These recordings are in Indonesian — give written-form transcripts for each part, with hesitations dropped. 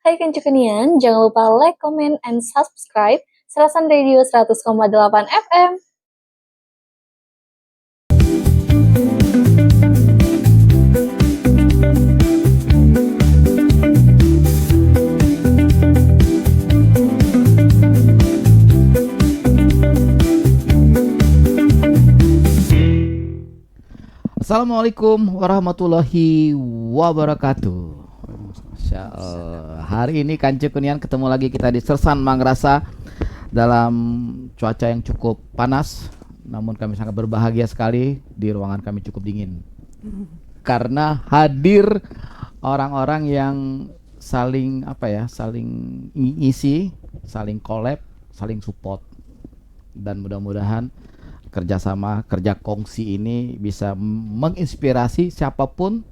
Hai Kencukenian, jangan lupa like, comment, and subscribe Serasan Radio 100,8 FM. Assalamualaikum warahmatullahi wabarakatuh. Masya Allah. Hari ini Kancukunian ketemu lagi kita di Sersan Mangrasa dalam cuaca yang cukup panas. Namun kami sangat berbahagia sekali di ruangan kami cukup dingin. Karena hadir orang-orang yang saling ngisi, saling collab, saling support. Dan mudah-mudahan kerja kongsi ini bisa menginspirasi siapapun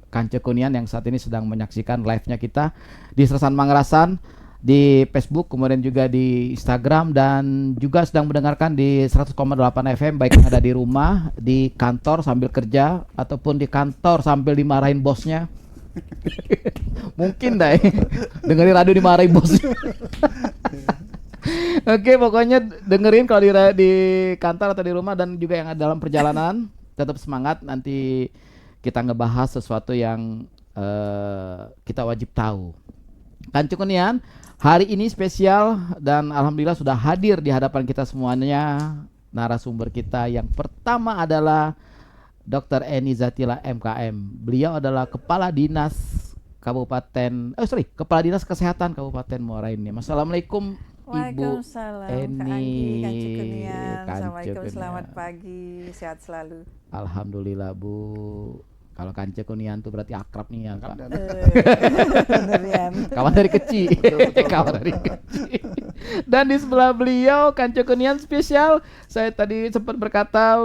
Kancukunian yang saat ini sedang menyaksikan live-nya kita di Sersan Mangrasan, di Facebook, kemudian juga di Instagram, dan juga sedang mendengarkan di 100,8 FM, baik yang ada di rumah, di kantor sambil kerja, ataupun di kantor sambil dimarahin bosnya. Mungkin deh dengerin radio dimarahin bosnya. Oke, pokoknya dengerin kalau di kantor atau di rumah, dan juga yang ada dalam perjalanan. Tetap semangat, nanti kita ngebahas sesuatu yang kita wajib tahu. Kancukunian, hari ini spesial dan alhamdulillah sudah hadir di hadapan kita semuanya narasumber kita. Yang pertama adalah Dr. Eni Zatila MKM. Beliau adalah Kepala Dinas Kesehatan Kabupaten Muara Enim. Assalamualaikum Ibu Eni. Assalamualaikum, selamat pagi, sehat selalu. Alhamdulillah Bu. Kalau Kancukunian tuh berarti akrab nih ya Kak. Kawan dari kecil. Kawan dari kecil. Dan di sebelah beliau Kancukunian spesial. Saya tadi sempat berkata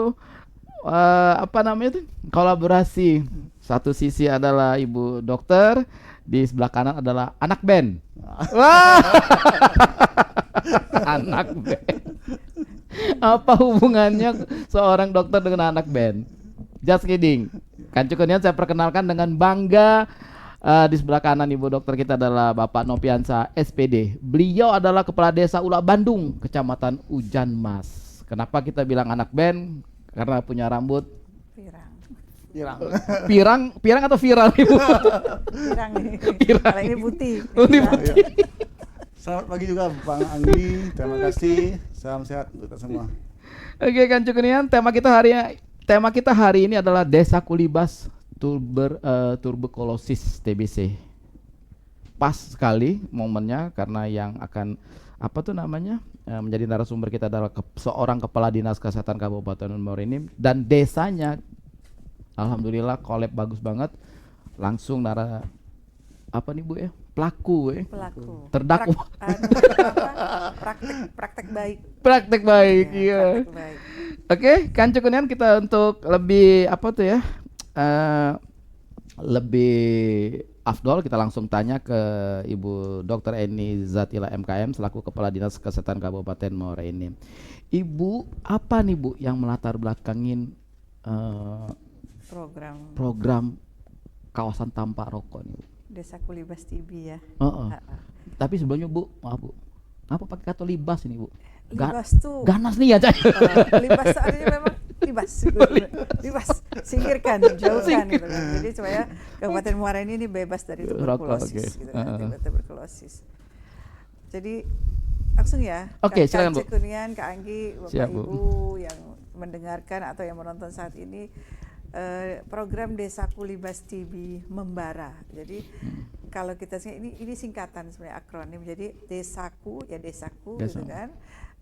kolaborasi. Satu sisi adalah Ibu Dokter, di sebelah kanan adalah anak band. Wah. Anak band. Apa hubungannya seorang dokter dengan anak band? Just kidding. Kancukunian saya perkenalkan dengan bangga. Di sebelah kanan Ibu Dokter kita adalah Bapak Nopiansa SPD. Beliau adalah Kepala Desa Ula Bandung, Kecamatan Ujan Mas. Kenapa kita bilang anak band? Karena punya rambut pirang atau viral Ibu? Pirang nih. Pirang. Kalau ini putih. Selamat pagi juga Bang Anggi, terima kasih. Salam sehat untuk kita semua. Oke Kancukunian, tema kita hari ini adalah Desa Kulibas Tuberkulosis TBC. Pas sekali momennya karena yang akan menjadi narasumber kita adalah seorang Kepala Dinas Kesehatan Kabupaten Muara Enim, dan desanya alhamdulillah collab bagus banget. Langsung pelaku terdakwa. Praktek baik. Praktek baik, iya. Praktek baik. Oke, Kancukunian, kita untuk lebih lebih afdol, kita langsung tanya ke Ibu Dr. Eni Zatila MKM selaku Kepala Dinas Kesehatan Kabupaten Muara Enim. Ibu, apa nih Bu yang melatar belakangin program kawasan tanpa rokok nih Bu? Desa Kulibas TB ya. Tapi sebelumnya Bu, maaf Bu, apa pakai kata libas ini Bu? Libas tuh ganas nih ya Cak. Libas artinya memang libas. Libas, singkirkan, jauhkan gitu kan. Jadi supaya Kabupaten Muara ini bebas dari tuberkulosis gitu kan, tuberkulosis. Jadi langsung ya. Oke, silakan Bu. Kancukunian, Kak Anggi, Bapak Siap, Ibu yang mendengarkan atau yang menonton saat ini. Program Desa Kulibas TB Membara. Jadi kalau kita ini singkatan sebenarnya, akronim. Jadi desaku gitu kan.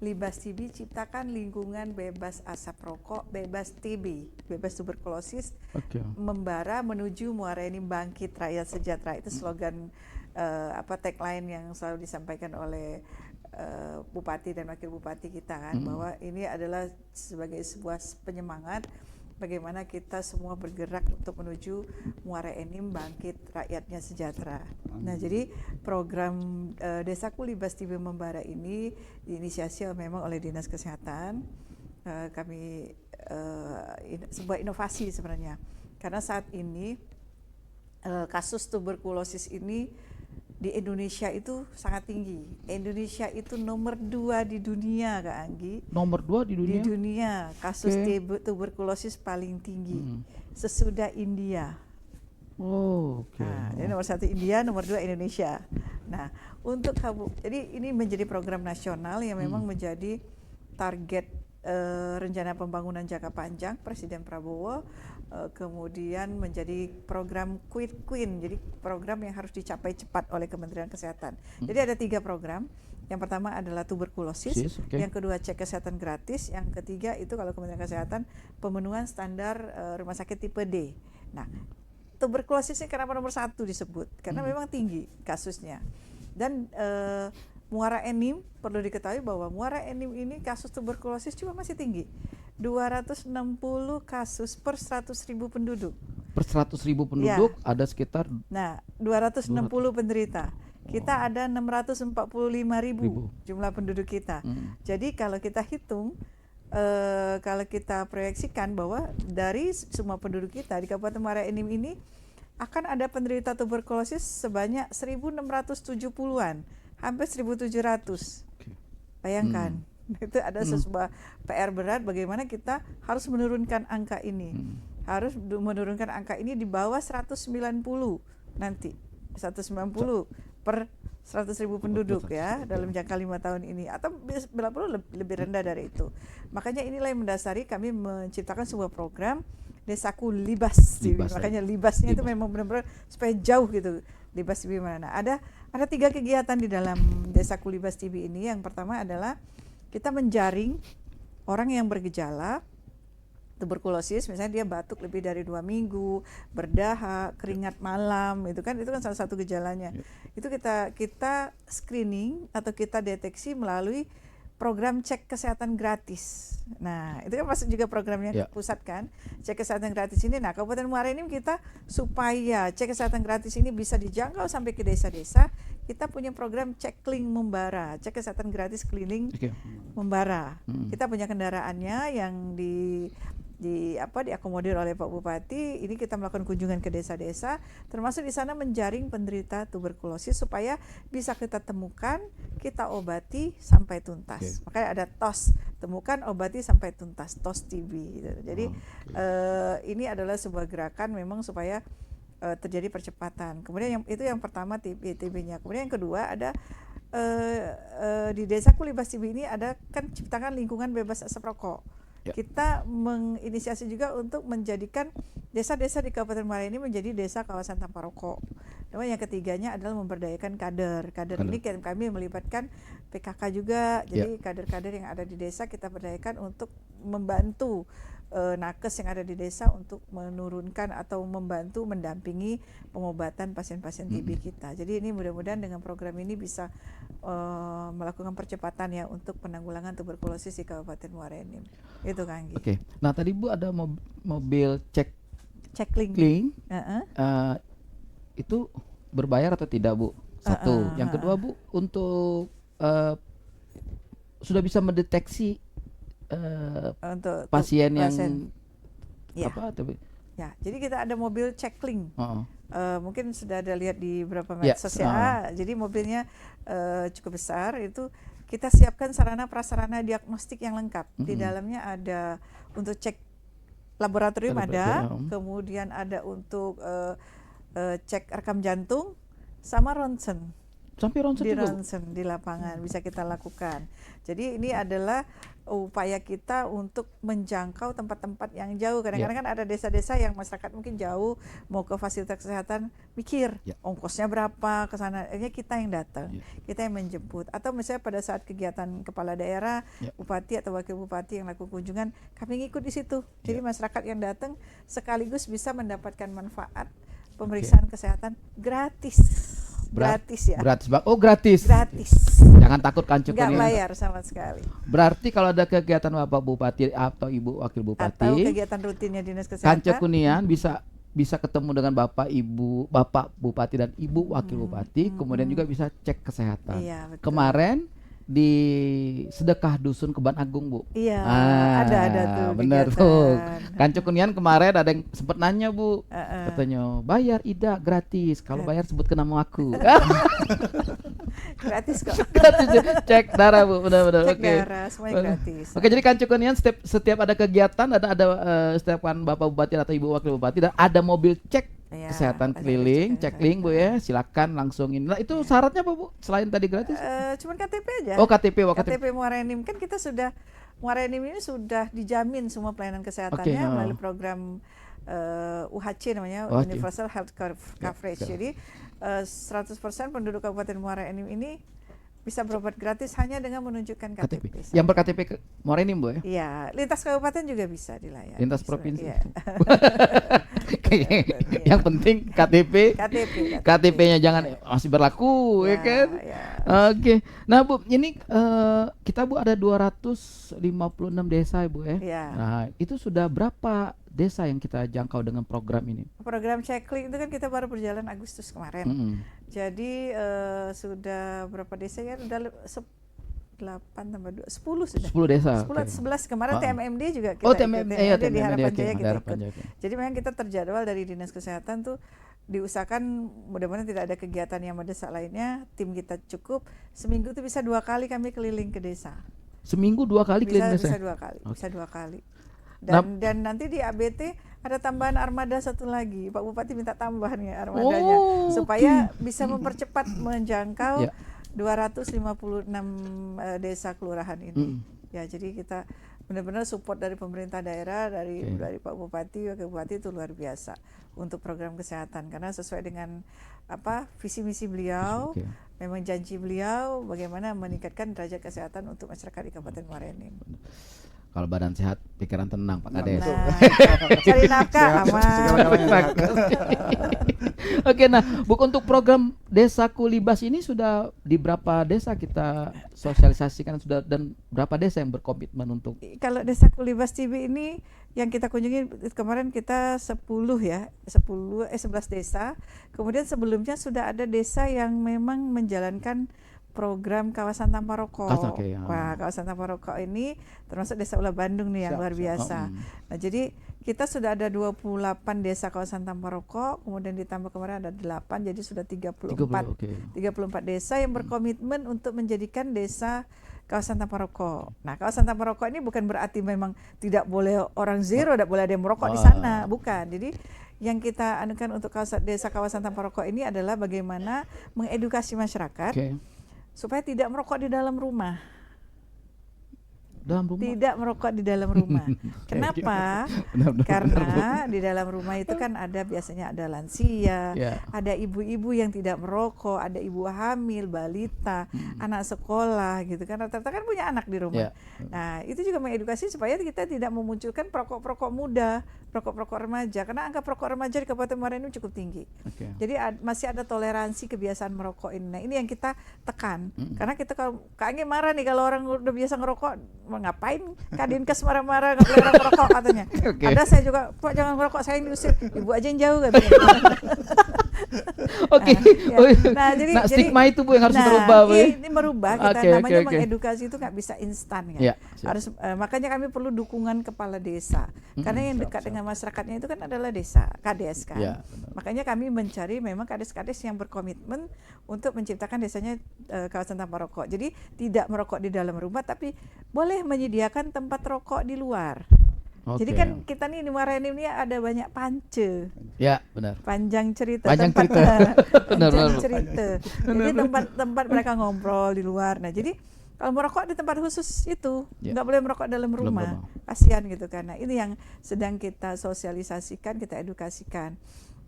Libas TB, ciptakan lingkungan bebas asap rokok, bebas TB, bebas tuberkulosis. Membara menuju Muara Enim bangkit rakyat sejahtera. Itu slogan tagline yang selalu disampaikan oleh Bupati dan Wakil Bupati kita kan, bahwa ini adalah sebagai sebuah penyemangat bagaimana kita semua bergerak untuk menuju Muara Enim bangkit rakyatnya sejahtera. Nah, jadi program Desa Kulibas TB Membara ini diinisiasi memang oleh Dinas Kesehatan. Kami sebuah inovasi sebenarnya, karena saat ini kasus tuberkulosis ini di Indonesia itu sangat tinggi. Indonesia itu nomor 2 di dunia, Kak Anggi. Nomor 2 di Di dunia. dunia kasus Oke. tuberkulosis paling tinggi sesudah India. Oh, oke. Nah, jadi nomor 1 India, nomor 2 Indonesia. Nah, untuk jadi ini menjadi program nasional yang memang menjadi target rencana pembangunan jangka panjang Presiden Prabowo, kemudian menjadi program Quick Win, jadi program yang harus dicapai cepat oleh Kementerian Kesehatan. Jadi ada 3 program. Yang pertama adalah tuberkulosis, yang kedua cek kesehatan gratis, yang ketiga itu kalau Kementerian Kesehatan pemenuhan standar rumah sakit tipe D. Nah, tuberkulosis ini kenapa nomor 1 disebut? Karena memang tinggi kasusnya. Dan Muara Enim, perlu diketahui bahwa Muara Enim ini kasus tuberkulosis juga masih tinggi. 260 kasus per 100.000 penduduk. Per 100.000 penduduk ada sekitar 260 penderita. Kita ada 645.000 jumlah penduduk kita. Jadi kalau kita hitung, kalau kita proyeksikan bahwa dari semua penduduk kita di Kabupaten Muara Enim ini akan ada penderita tuberkulosis sebanyak 1.670-an, hampir 1.700. Bayangkan, itu ada sebuah PR berat bagaimana kita harus menurunkan angka ini. Harus menurunkan angka ini di bawah 190 nanti. 190 per 100.000 penduduk ya dalam jangka 5 tahun ini, atau bila perlu lebih rendah dari itu. Makanya inilah yang mendasari kami menciptakan sebuah program Desaku Libas TV. Makanya libasnya itu memang benar-benar supaya jauh gitu Libas TV mana. Ada 3 kegiatan di dalam Desaku Libas TV ini. Yang pertama adalah kita menjaring orang yang bergejala tuberkulosis, misalnya dia batuk lebih dari 2 minggu, berdahak, keringat malam, itu kan salah satu gejalanya. Itu kita screening atau kita deteksi melalui program cek kesehatan gratis. Nah, itu kan masuk juga programnya pusat kan, cek kesehatan gratis ini. Nah, Kabupaten Muara Enim kita supaya cek kesehatan gratis ini bisa dijangkau sampai ke desa-desa, kita punya program cek kling Membara, cek kesehatan gratis keliling Membara. Kita punya kendaraannya yang diakomodir oleh Pak Bupati. Ini kita melakukan kunjungan ke desa-desa, termasuk di sana menjaring penderita tuberkulosis supaya bisa kita temukan, kita obati sampai tuntas. Makanya ada TOS, temukan, obati sampai tuntas, TOS TB. Gitu. Jadi ini adalah sebuah gerakan memang supaya terjadi percepatan. Kemudian yang pertama TB-nya. Kemudian yang kedua ada di Desaku Libas TB ini ada kan ciptakan lingkungan bebas asap rokok. Kita menginisiasi juga untuk menjadikan desa-desa di Kabupaten Muara ini menjadi desa kawasan tanpa rokok. Dan yang ketiganya adalah memberdayakan kader. Kader ini kami melibatkan PKK juga. Jadi kader-kader yang ada di desa kita berdayakan untuk membantu nakes yang ada di desa untuk menurunkan atau membantu mendampingi pengobatan pasien-pasien TB kita. Jadi ini mudah-mudahan dengan program ini bisa melakukan percepatan ya untuk penanggulangan tuberkulosis di Kabupaten Muara Enim. Itu Kang Anggi. Oke. Nah, tadi Bu ada mobil cek kling. Itu berbayar atau tidak, Bu? Satu. Yang kedua, Bu, untuk sudah bisa mendeteksi untuk pasien yang jadi kita ada mobil cekling. Mungkin sudah ada lihat di beberapa medsos jadi mobilnya cukup besar. Itu kita siapkan sarana prasarana diagnostik yang lengkap. Di dalamnya ada untuk cek laboratorium ada, kemudian ada untuk cek rekam jantung sama ronsen. Sampai ronsen di juga ronsen di lapangan bisa kita lakukan. Jadi ini adalah upaya kita untuk menjangkau tempat-tempat yang jauh. Kadang-kadang kan ada desa-desa yang masyarakat mungkin jauh mau ke fasilitas kesehatan, mikir ongkosnya berapa ke sana. Akhirnya kita yang datang, kita yang menjemput. Atau misalnya pada saat kegiatan kepala daerah, bupati atau wakil bupati yang lakukan kunjungan, kami ngikut di situ. Jadi masyarakat yang datang sekaligus bisa mendapatkan manfaat pemeriksaan kesehatan gratis. Gratis ya. Gratis. Oh, gratis. Gratis. Jangan takut Kanceku. Nggak bayar sama sekali. Berarti kalau ada kegiatan Bapak Bupati atau Ibu Wakil Bupati atau kegiatan rutinnya Dinas Kesehatan, Kancekunian bisa ketemu dengan Bapak Bupati dan Ibu Wakil Bupati, kemudian juga bisa cek kesehatan. Iya, betul. Kemarin di sedekah dusun Keban Agung, Bu. Iya, Ah, ada tuh bener kegiatan. tuh. Kanco Kunian kemarin ada yang sempet nanya, Bu. Heeh. Katanya, bayar Ida gratis. Kalau bayar sebutkan nama aku. Gratis kok. Gratis ya. Cek darah, Bu. Benar-benar. Cek Oke. darah, semuanya gratis. Oke, jadi Kanco Kunian setiap ada kegiatan ada setiap kan Bapak Bupati atau Ibu Wakil Bupati ada mobil cek Iya, kesehatan ada keliling, cek cek link, Bu ya. Silakan langsung ini. Nah, itu syaratnya apa, Bu? Selain tadi gratis? Cuman KTP aja. Oh, KTP, KTP. KTP Muara Enim kan kita sudah Muara Enim ini sudah dijamin semua pelayanan kesehatannya Oke, oh. melalui program UHC namanya UHC. Universal Health Coverage. Ya. Jadi 100% penduduk Kabupaten Muara Enim ini bisa berobat gratis hanya dengan menunjukkan KTP. KTP. Yang ber-KTP Muara Enim, Bu ya? Iya, lintas kabupaten juga bisa dilayani. Lintas Bisa, provinsi. iya. Yang penting KTP. KTP-nya jangan masih berlaku, ya kan? Ya. Oke. Nah, Bu, ini kita Bu ada 256 desa, Bu ya. Iya. Nah, itu sudah berapa desa yang kita jangkau dengan program ini? Program Checklink itu kan kita baru berjalan Agustus kemarin. Mm-mm. Jadi sudah berapa desa ya? Udah 8 tambah 2, 10 sudah. 10 desa. 10 oke. atau 11 kemarin Ah. TMMD juga kita Oh, ikut. TMMD, iya, di Harapan oke, Jaya kita Harapan ikut. Jaya, oke. Jadi memang kita terjadwal dari Dinas Kesehatan tuh diusahakan mudah-mudahan tidak ada kegiatan yang mendesak lainnya, tim kita cukup seminggu tuh bisa 2 kali kami keliling ke desa. Seminggu 2 kali keliling Bisa desa. 2 kali, Oke. bisa 2 kali. Nah- Dan nanti di ABT ada tambahan armada satu lagi. Pak Bupati minta tambahan ya armadanya Oh, supaya bisa mempercepat menjangkau Ya. 256 desa kelurahan ini. Mm. Ya, jadi kita benar-benar support dari pemerintah daerah, dari Pak Bupati, Wakil Bupati itu luar biasa untuk program kesehatan karena sesuai dengan visi misi beliau, Oke. memang janji beliau bagaimana meningkatkan derajat kesehatan untuk masyarakat di Kabupaten Muara Enim. Kalau badan sehat, pikiran tenang, Pak Kades. Nah, cari nafkah aman. Segala-galanya. Oke, nah, Bu, untuk program Desaku Libas ini sudah di berapa desa kita sosialisasikan sudah dan berapa desa yang berkomitmen untuk Kalau Desa Kulibas TV ini yang kita kunjungi kemarin kita 11 desa. Kemudian sebelumnya sudah ada desa yang memang menjalankan program kawasan tanpa rokok. Oke, ya. Wah, kawasan tanpa rokok ini termasuk Desa Ula Bandung nih yang Siap, luar siap. biasa. Nah, jadi kita sudah ada 28 desa kawasan tanpa rokok, kemudian ditambah kemarin ada 8, jadi sudah 34. 30, oke. 34 desa yang berkomitmen untuk menjadikan desa kawasan tanpa rokok. Nah, kawasan tanpa rokok ini bukan berarti memang tidak boleh orang zero, tidak boleh ada yang merokok di sana, bukan. Jadi yang kita anukan untuk desa kawasan tanpa rokok ini adalah bagaimana mengedukasi masyarakat Oke. supaya tidak merokok di dalam rumah. Dalam rumah. Tidak merokok di dalam rumah. Kenapa? Benar-benar. Karena di dalam rumah itu kan ada biasanya ada lansia, Ya. ada ibu-ibu yang tidak merokok, ada ibu hamil, balita, anak sekolah gitu kan. Rata-rata kan punya anak di rumah. Ya. Nah, itu juga mengedukasi supaya kita tidak memunculkan perokok-perokok muda, perokok-perokok remaja. Karena angka perokok remaja di Kabupaten Muara Enim cukup tinggi. Oke. Jadi masih ada toleransi kebiasaan merokok ini. Nah, ini yang kita tekan. Karena kita kalau Kak marah nih kalau orang udah biasa ngerokok, mau ngapain Kadinkes marah-marah nggak boleh orang merokok katanya. Oke. Ada saya juga, Pak jangan merokok, saya yang diusir. Ibu aja yang jauh katanya. Oke. Ya. Oh, iya. Nah, jadi stigma itu, Bu, yang harus nah, berubah, Bu. ini merubah kita Oke, namanya oke. mengedukasi itu nggak bisa instan kan. Ya, siap. Harus makanya kami perlu dukungan kepala desa. Karena yang dekat dengan masyarakatnya itu kan adalah desa, KDS kan. Ya, benar. Makanya kami mencari memang kades-kades yang berkomitmen untuk menciptakan desanya kawasan tanpa rokok. Jadi tidak merokok di dalam rumah tapi boleh menyediakan tempat rokok di luar. Jadi Oke. kan kita nih di Muara Enim ini ada banyak pance. Ya, benar. Panjang cerita, Panjang tempat cerita. Benar, panjang benar. cerita. Jadi tempat mereka ngobrol di luar. Nah, jadi kalau merokok di tempat khusus itu Ya. nggak boleh merokok dalam Dalam rumah. rumah. Kasihan gitu kan. Nah, ini yang sedang kita sosialisasikan, kita edukasikan.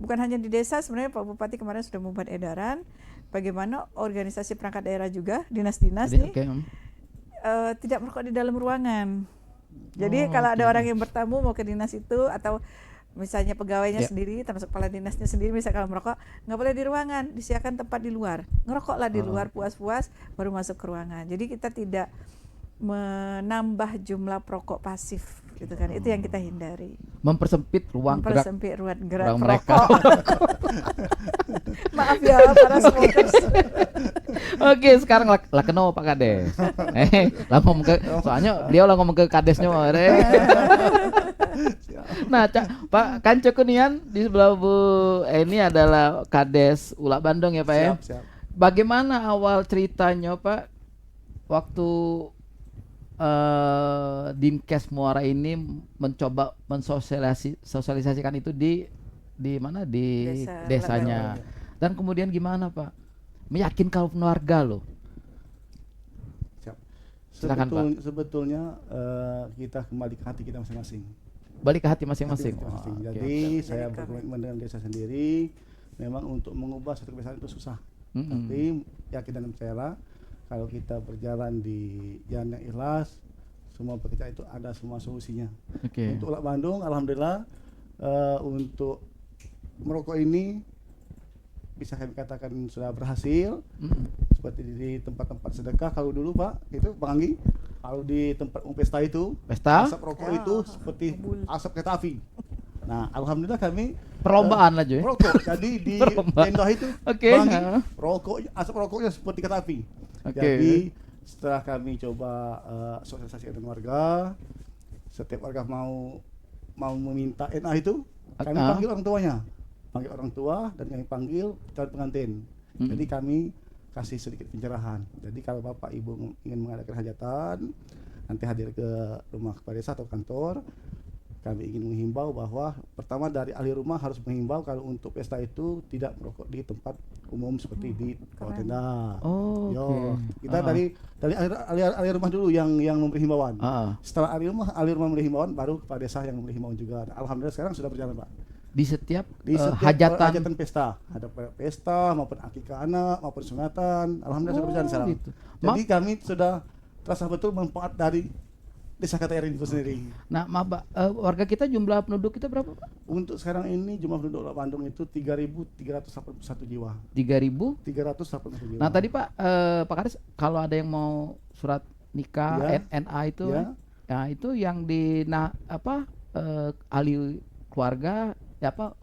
Bukan hanya di desa, sebenarnya Pak Bupati kemarin sudah membuat edaran bagaimana organisasi perangkat daerah juga, dinas-dinas Jadi, nih oke. tidak merokok di dalam ruangan. Jadi Oh, kalau ada oke. orang yang bertamu mau ke dinas itu atau misalnya pegawainya Ya. sendiri termasuk kepala dinasnya sendiri misalnya kalau merokok nggak boleh di ruangan, disediakan tempat di luar, ngerokoklah di luar puas-puas baru masuk ke ruangan. Jadi kita tidak menambah jumlah perokok pasif gitu kan. Itu yang kita hindari. Mempersempit ruang gerak Mempersempit ruang gerak mereka. Maaf ya para smokers. Oke, sekarang lah kenal Pak Kades. Lah ngomong ke soalnya dia lah ngomong ke kadesnya. Nah, Pak Kanco Kunian di sebelah Bu ini adalah Kades Ulak Bandung ya Pak ya. Siap. Bagaimana awal ceritanya Pak waktu Dinkes Muara ini mencoba mensosialisasikan itu di mana di desanya. Dan kemudian gimana Pak? Meyakinkan warga loh. Siap. Silakan, Pak. Sebetulnya kita kembali ke hati kita masing-masing. Balik ke hati masing-masing. Hati kita masing-masing. Oh, Jadi oke. saya Jadi berkomitmen dengan desa sendiri. Memang untuk mengubah satu kebiasaan itu susah. Tapi yakin dan percaya kalau kita berjalan di jalan yang ikhlas, semua pekerjaan itu ada semua solusinya. Oke. Untuk Ulak Bandung, alhamdulillah untuk merokok ini bisa kami katakan sudah berhasil. Seperti di tempat-tempat sedekah. Kalau dulu Pak, itu Bang Anggi, kalau di tempat pesta itu, Pesta? asap rokok itu seperti asap kereta api. Nah, alhamdulillah kami Perlombaan aja ya. merokok. Jadi di Perlombaan. tenda itu, Oke. Bang Anggi, asap rokoknya seperti kereta api. Oke. Jadi setelah kami coba sosialisasi dengan warga, setiap warga mau meminta NA itu, kami panggil orang tuanya, panggil orang tua dan kami panggil calon pengantin. Jadi kami kasih sedikit pencerahan. Jadi kalau bapak ibu ingin mengadakan hajatan, nanti hadir ke rumah kepala desa atau kantor, kami ingin menghimbau bahwa pertama dari ahli rumah harus menghimbau kalau untuk pesta itu tidak merokok di tempat umum seperti di bawah tenda. Oh, Yo, oke. kita dari ahli rumah dulu yang memberi himbauan. Setelah ahli rumah memberi himbauan, baru kepala desa yang memberi himbauan juga. Nah, alhamdulillah sekarang sudah berjalan Pak. Di setiap, Setiap hajatan pesta, ada pesta maupun akikah anak maupun sunatan, alhamdulillah sudah berjalan sekarang. gitu. Jadi kami sudah terasa betul manfaat dari desa KTR itu sendiri. Nah, maaf Pak, warga kita jumlah penduduk kita berapa Pak? Untuk sekarang ini jumlah penduduk Ulak Bandung itu 3.381 jiwa. 3.000. 381 jiwa. Nah, tadi Pak Pak Kades kalau ada yang mau surat nikah Ya. NA itu, Ya. nah itu yang ahli keluarga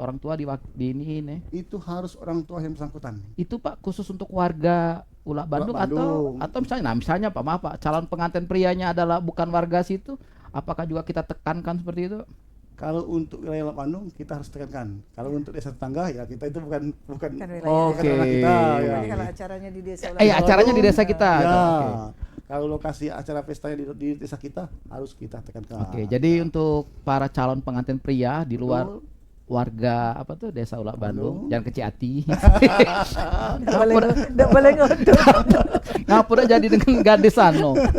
orang tua di ini Itu harus orang tua yang bersangkutan. itu Pak khusus untuk warga Ulak Bandung, Bandung. atau misalnya Pak maaf Pak calon pengantin prianya adalah bukan warga situ, apakah juga kita tekankan seperti itu? Kalau untuk wilayah Ulak Bandung kita harus tekankan. Kalau untuk desa tetangga ya kita itu bukan wilayah. Oke. ranah kita. Ya. Jadi kalau acaranya di desa Acaranya di desa kita. Ya. Oke. Kalau lokasi acara pestanya di desa kita harus kita tekankan. Oke, jadi untuk para calon pengantin pria di luar Betul. warga desa Ulak Bandung, jangan kecil hati. Nggak boleh ngodok. Ngapura jadi dengan gadis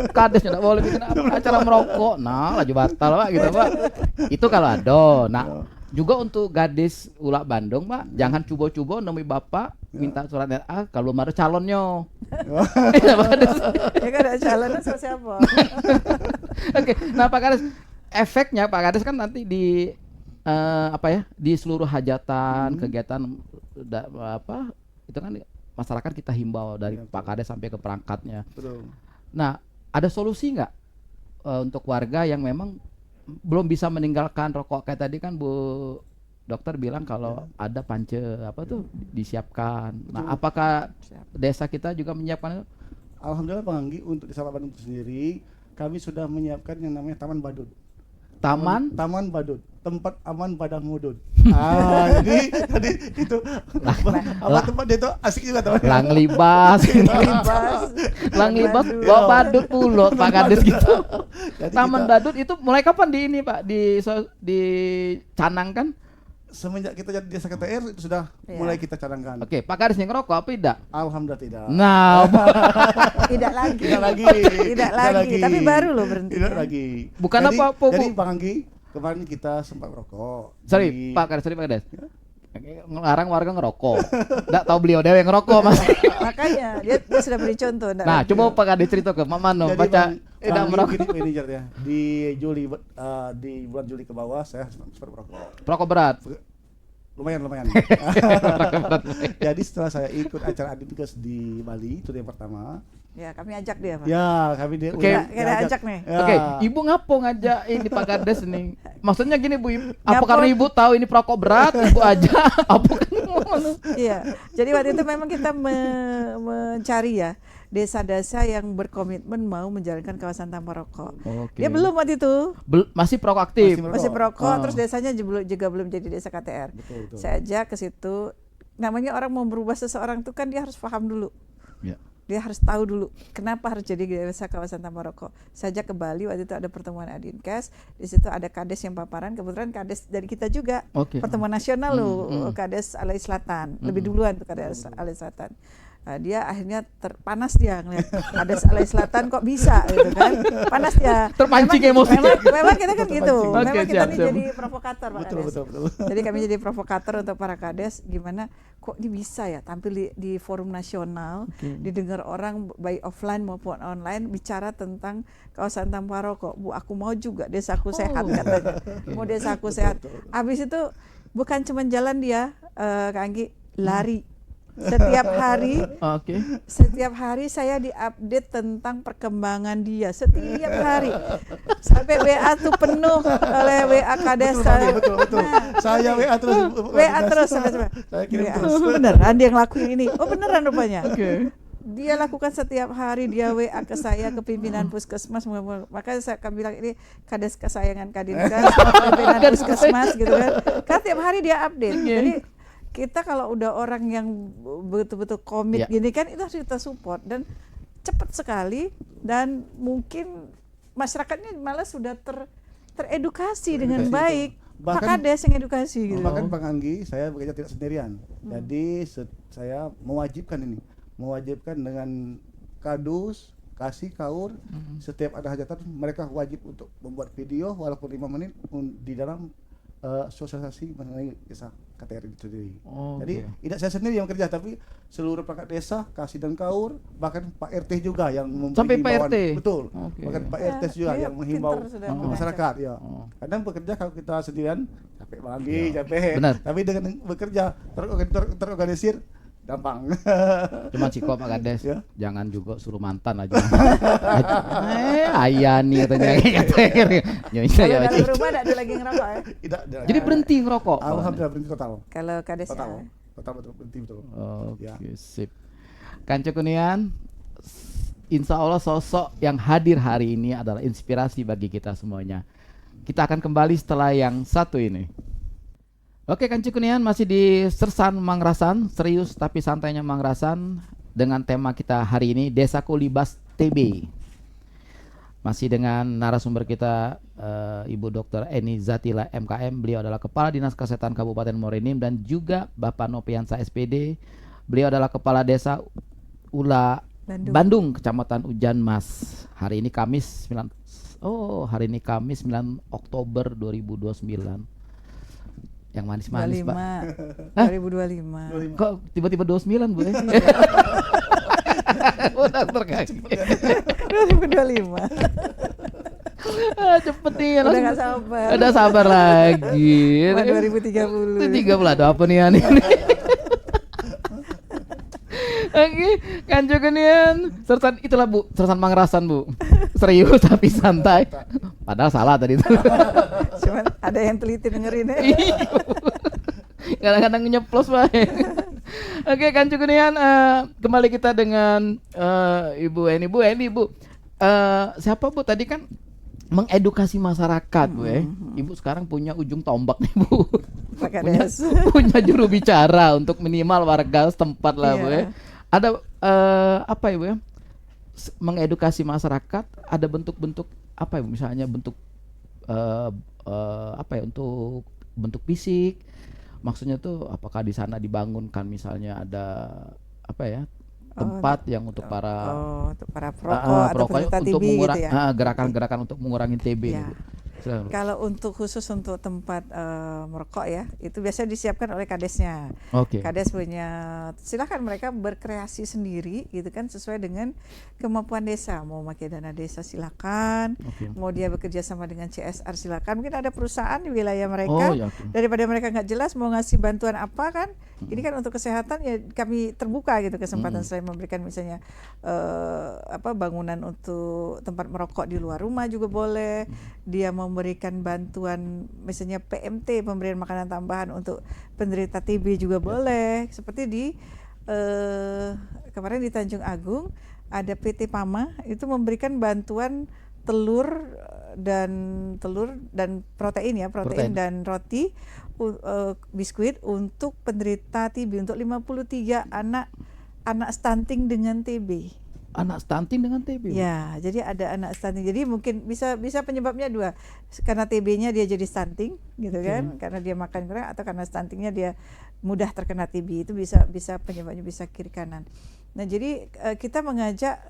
kadesnya nggak boleh bikin acara merokok, nah laju batal Pak gitu Pak. Itu kalau ada. Nah juga untuk gadis Ulak Bandung Pak, jangan cubo-cubo nemui bapak minta surat NA kalau ada calonnya. Iya Pak Kades. Ya kan ada calon siapa? Oke, nah Pak Kades, efeknya Pak Kades kan nanti di di seluruh hajatan kegiatan itu kan masyarakat kita himbau dari Ya, Pak Kades sampai ke perangkatnya. Betul. Nah, ada solusi nggak untuk warga yang memang belum bisa meninggalkan rokok kayak tadi kan Bu Dokter bilang kalau ada pance disiapkan. Nah, apakah desa kita juga menyiapkan? Alhamdulillah Bang Anggi, untuk desa Ulak Bandung itu sendiri kami sudah menyiapkan yang namanya Taman Badut. Taman Badut, tempat aman padang mudut. Jadi itu tempat dia itu asik juga teman. lang libas, lang libas bawa badut pulut Pak Kades gitu. Taman badut itu mulai kapan di ini Pak dicanangkan? Semenjak kita jadi desa KTR itu sudah mulai kita cadangkan. Oke, Pak Kades yang ngerokok apa tidak? Alhamdulillah tidak. Nah, Tidak lagi. Tidak lagi. Tapi baru loh berhenti. Tidak lagi. Bukan Jadi- apa, Bu. Jadi Bang Anggi, kemarin kita sempat merokok. sorry Pak Kades. Ngelarang warga ngerokok. Nggak tahu beliau dewe yang ngerokok Mas. Makanya dia sudah beri contoh. Nah, coba Pak Kades cerita ke Mama no baca tidak merokok. Gini ya. Di bulan Juli ke bawah saya sempat merokok. Perokok berat. lumayan. Jadi setelah saya ikut acara Adinkes di Bali itu yang pertama. Ya, kami ajak dia, Pak. Ya, kami dia Oke. Kita ajak nih. Ya. Oke, Ibu ngapo ngajak ini Pak Kades nih? Maksudnya gini Bu, apa Ngapo? karena Ibu tahu ini perokok berat, Ibu aja? Apa kan? Iya, jadi waktu itu memang kita mencari ya desa-desa yang berkomitmen mau menjalankan kawasan tanpa rokok. Oke. Dia belum waktu itu, Masih perokok aktif. masih perokok, Ah. terus desanya juga belum jadi desa KTR. Betul. Saya ajak ke situ. Namanya orang mau berubah seseorang itu kan dia harus paham dulu. Ya. Dia harus tahu dulu kenapa harus jadi desa kawasan tanpa rokok. Saya ajak ke Bali, waktu itu ada pertemuan Adinkes, di situ ada Kades yang paparan, kebetulan Kades dari kita juga. Oke. Pertemuan nasional loh, Kades Alai Selatan. Lebih duluan tuh Kades Alai Selatan. Dia akhirnya panas dia ngeliat Kades Alai Selatan kok bisa gitu kan. Panas dia. Terpancing emosi. Memang kita kan gitu. Oke, Memang kita siap, nih siap. jadi provokator Pak Kades. Betul. Jadi kami jadi provokator untuk para Kades, gimana kok ini bisa ya tampil di forum nasional, didengar orang baik offline maupun online bicara tentang kawasan tanpa rokok. Bu, aku mau juga desaku sehat katanya. Mau desaku sehat. Habis itu bukan cuma jalan dia, Kak Anggi, lari. Setiap hari saya diupdate tentang perkembangan dia setiap hari. Sampai WA tuh penuh oleh WA Kades. Betul. Saya WA terus. WA terus sampai Saya kirim WA. terus. Beneran dia ngelakuin ini. Oh beneran rupanya. Oke. Dia lakukan setiap hari, dia WA ke saya, ke pimpinan puskesmas. Makanya saya akan bilang ini Kades kesayangan Kadinkes, pimpinan puskesmas gitu kan. Kan tiap hari dia update. Jadi kita kalau udah orang yang betul-betul komit gini kan, itu harus kita support. Dan cepat sekali, dan mungkin masyarakatnya malah sudah teredukasi dengan baik. Pak Kades yang edukasi gitu. Bahkan Bang Anggi, saya bekerja tidak sendirian. Jadi saya mewajibkan dengan kadus, kasih kaur, setiap ada hajatan mereka wajib untuk membuat video walaupun 5 menit di dalam sosialisasi mengenai desa KTR itu sendiri. Jadi tidak saya sendiri yang bekerja, tapi seluruh perangkat desa, kasih dan kaur, bahkan Pak RT juga yang memberi Sampai Pak himbauan. RT? Betul. Oke. Bahkan Pak RT juga dia yang menghimbau pintar sudah ke mengajak. masyarakat ya. Kadang bekerja kalau kita sendirian capek lagi, capek. Benar. Tapi dengan bekerja terorganisir gampang. Cuma Ciko Pak Kades, Ya. jangan juga suruh mantan aja. Ayah nih katanya. Kalau dalam rumah tidak ada lagi ngerokok ya. Tidak. Jadi berhenti ngerokok. Alhamdulillah berhenti total. Kalau Kades Total betul berhenti betul. Oke, Ya. sip. Kanca Kunian, insya Allah sosok yang hadir hari ini adalah inspirasi bagi kita semuanya. Kita akan kembali setelah yang satu ini. Oke, Kanca Kunian, masih di Sersan Mangrasan, serius tapi santainya Mangrasan, dengan tema kita hari ini Desaku Libas TB. Masih dengan narasumber kita Ibu Dr. Eni Zatila MKM. Beliau adalah Kepala Dinas Kesehatan Kabupaten Morenim, dan juga Bapak Nopiansa SPD. Beliau adalah Kepala Desa Ula Bandung, Kecamatan Ujan Mas. Hari ini Kamis 9 Oktober 2029. Yang manis-manis, Pak. 2025. Kok tiba-tiba 29, Bu? Udah terkaget. 2025. Cepet nih. Udah gak sabar. Udah sabar lagi. 2030. 30 ada apa nih ini? Oke, Kanca Kunian, Sersan itulah Bu, Sersan Mangrasan Bu. Serius tapi santai. Padahal salah tadi itu. Cuman ada yang teliti dengerin ya. Kadang-kadang nyeplos Pak. Oke, Kanca Kunian, kembali kita dengan Ibu Eni. Bu, siapa Bu tadi kan mengedukasi masyarakat, Bu ya. Ibu sekarang punya ujung tombak nih, Bu. Pak Kades. punya juru bicara untuk minimal warga setempat lah, Bu ya. Ada apa ya, Bu ya? Mengedukasi masyarakat, ada bentuk-bentuk apa ya, misalnya bentuk apa ya, untuk bentuk fisik. Maksudnya tuh apakah di sana dibangunkan misalnya ada apa ya, tempat yang untuk para untuk para perokok atau penderita untuk TB gitu ya. gerakan-gerakan untuk mengurangi TB Ya. nih, Bu. Silakan, Bu. Kalau untuk khusus untuk tempat merokok ya, itu biasanya disiapkan oleh kadesnya. Oke. Kades punya, silakan mereka berkreasi sendiri gitu kan, sesuai dengan kemampuan desa. Mau pakai dana desa silakan, Oke. mau dia bekerja sama dengan CSR silakan. Mungkin ada perusahaan di wilayah mereka, Oh, ya, oke. daripada mereka nggak jelas mau ngasih bantuan apa kan. Ini kan untuk kesehatan ya kami terbuka gitu kesempatan selain memberikan misalnya bangunan untuk tempat merokok di luar rumah juga boleh. Dia memberikan bantuan misalnya PMT, pemberian makanan tambahan untuk penderita TB juga boleh. Seperti di kemarin di Tanjung Agung ada PT Pama itu memberikan bantuan telur dan protein ya, protein dan roti, biskuit untuk penderita TB, untuk 53 anak stunting dengan TB. Anak stunting dengan TB. Bu? Ya, jadi ada anak stunting. Jadi mungkin bisa penyebabnya dua. Karena TB-nya dia jadi stunting gitu kan, karena dia makan kurang, atau karena stuntingnya dia mudah terkena TB. Itu bisa penyebabnya bisa kiri kanan. Nah, jadi kita mengajak